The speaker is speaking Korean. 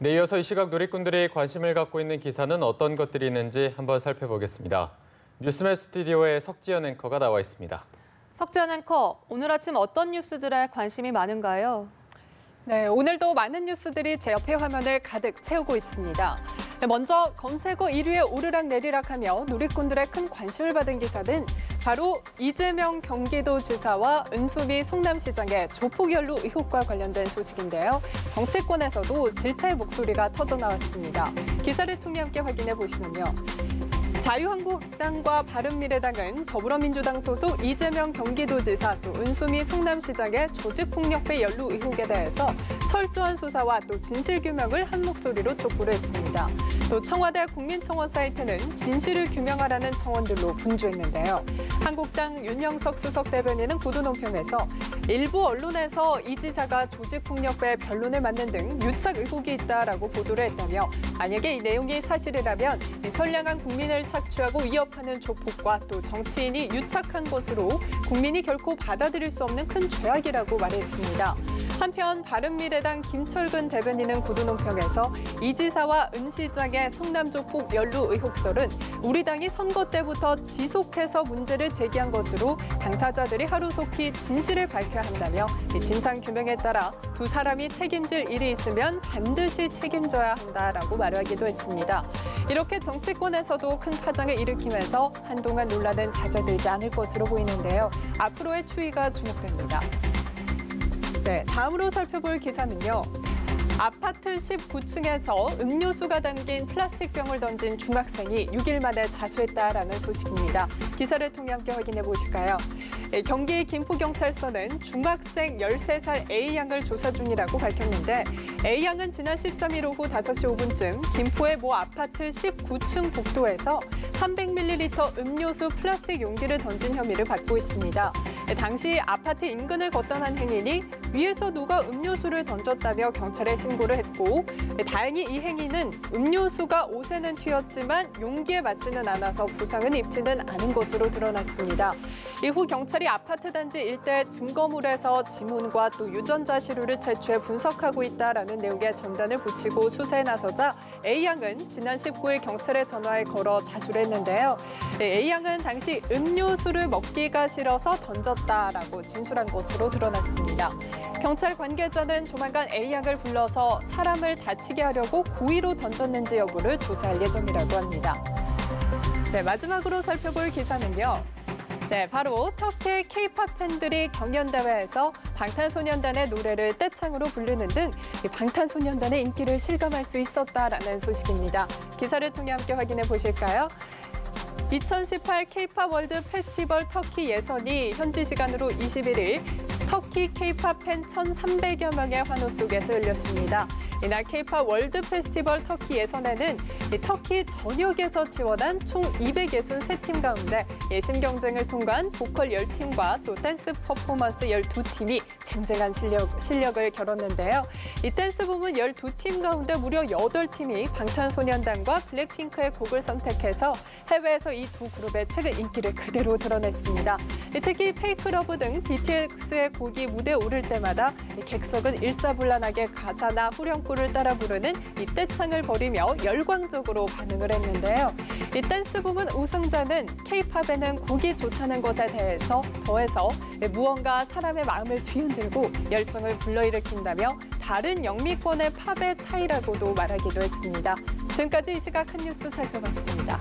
네, 이어서 이 시각 누리꾼들이 관심을 갖고 있는 기사는 어떤 것들이 있는지 한번 살펴보겠습니다. 뉴스맨 스튜디오에 석지연 앵커가 나와 있습니다. 석지연 앵커, 오늘 아침 어떤 뉴스들에 관심이 많은가요? 네, 오늘도 많은 뉴스들이 제 옆에 화면을 가득 채우고 있습니다. 먼저 검색어 1위에 오르락내리락하며 누리꾼들의 큰 관심을 받은 기사는 바로 이재명 경기도지사와 은수미 성남시장의 조폭 연루 의혹과 관련된 소식인데요. 정치권에서도 질타의 목소리가 터져나왔습니다. 기사를 통해 함께 확인해 보시면요. 자유한국당과 바른미래당은 더불어민주당 소속 이재명 경기도지사 또 은수미 성남시장의 조직폭력배 연루 의혹에 대해서 철저한 수사와 또 진실규명을 한 목소리로 촉구를 했습니다. 또 청와대 국민청원 사이트는 진실을 규명하라는 청원들로 분주했는데요. 한국당 윤영석 수석 대변인은 구두논평에서 일부 언론에서 이 지사가 조직폭력배 변론을 맡는 등 유착 의혹이 있다라고 보도를 했다며 만약에 이 내용이 사실이라면 선량한 국민을 착취하고 위협하는 조폭과 또 정치인이 유착한 것으로 국민이 결코 받아들일 수 없는 큰 죄악이라고 말했습니다. 한편 바른미래당 김철근 대변인은 구두논평에서 이 지사와 은 시장의 성남조폭 연루 의혹설은 우리 당이 선거 때부터 지속해서 문제를 제기한 것으로 당사자들이 하루속히 진실을 밝혀야 한다며 진상규명에 따라 두 사람이 책임질 일이 있으면 반드시 책임져야 한다라고 말하기도 했습니다. 이렇게 정치권에서도 큰 파장을 일으키면서 한동안 논란은 잦아들지 않을 것으로 보이는데요. 앞으로의 추이가 주목됩니다. 네, 다음으로 살펴볼 기사는요. 아파트 19층에서 음료수가 담긴 플라스틱 병을 던진 중학생이 6일 만에 자수했다라는 소식입니다. 기사를 통해 함께 확인해 보실까요? 경기 김포경찰서는 중학생 13살 A양을 조사 중이라고 밝혔는데 A양은 지난 13일 오후 5시 5분쯤 김포의 모 아파트 19층 복도에서 300ml 음료수 플라스틱 용기를 던진 혐의를 받고 있습니다. 당시 아파트 인근을 걷던 행인이 위에서 누가 음료수를 던졌다며 경찰에 신고를 했고 다행히 이 행위는 음료수가 옷에는 튀었지만 용기에 맞지는 않아서 부상은 입지는 않은 것으로 드러났습니다. 이후 경찰이 아파트 단지 일대 증거물에서 지문과 또 유전자 시료를 채취해 분석하고 있다라는 내용의 전단을 붙이고 수사에 나서자 A양은 지난 19일 경찰에 전화에 걸어 자수를 했는데요. A양은 당시 음료수를 먹기가 싫어서 던졌다라고 진술한 것으로 드러났습니다. 경찰 관계자는 조만간 A양을 불러서 사람을 다치게 하려고 고의로 던졌는지 여부를 조사할 예정이라고 합니다. 네, 마지막으로 살펴볼 기사는요. 네, 바로 터키 K-팝 팬들이 경연대회에서 방탄소년단의 노래를 떼창으로 부르는 등 방탄소년단의 인기를 실감할 수 있었다라는 소식입니다. 기사를 통해 함께 확인해 보실까요? 2018 K-팝 월드 페스티벌 터키 예선이 현지 시간으로 21일 터키 K-팝 팬 1,300여 명의 환호 속에서 열렸습니다. 이날 K-팝 월드 페스티벌 터키 예선에는 터키 전역에서 지원한 총 263팀 가운데 예심 경쟁을 통과한 보컬 10팀과 또 댄스 퍼포먼스 12팀이 쟁쟁한 실력을 겨뤘는데요. 이 댄스 부문 12팀 가운데 무려 8팀이 방탄소년단과 블랙핑크의 곡을 선택해서 해외에서 이 두 그룹의 최근 인기를 그대로 드러냈습니다. 특히 페이크 러브 등 BTS의 곡이 무대에 오를 때마다 객석은 일사불란하게 가사나 후렴구를 따라 부르는 이 떼창을 벌이며 열광적으로 반응을 했는데요. 이 댄스 부문 우승자는 K-팝에는 곡이 좋다는 것에 대해서 더해서 무언가 사람의 마음을 뒤흔들고 열정을 불러일으킨다며 다른 영미권의 팝의 차이라고도 말하기도 했습니다. 지금까지 이 시각 한 뉴스 살펴봤습니다.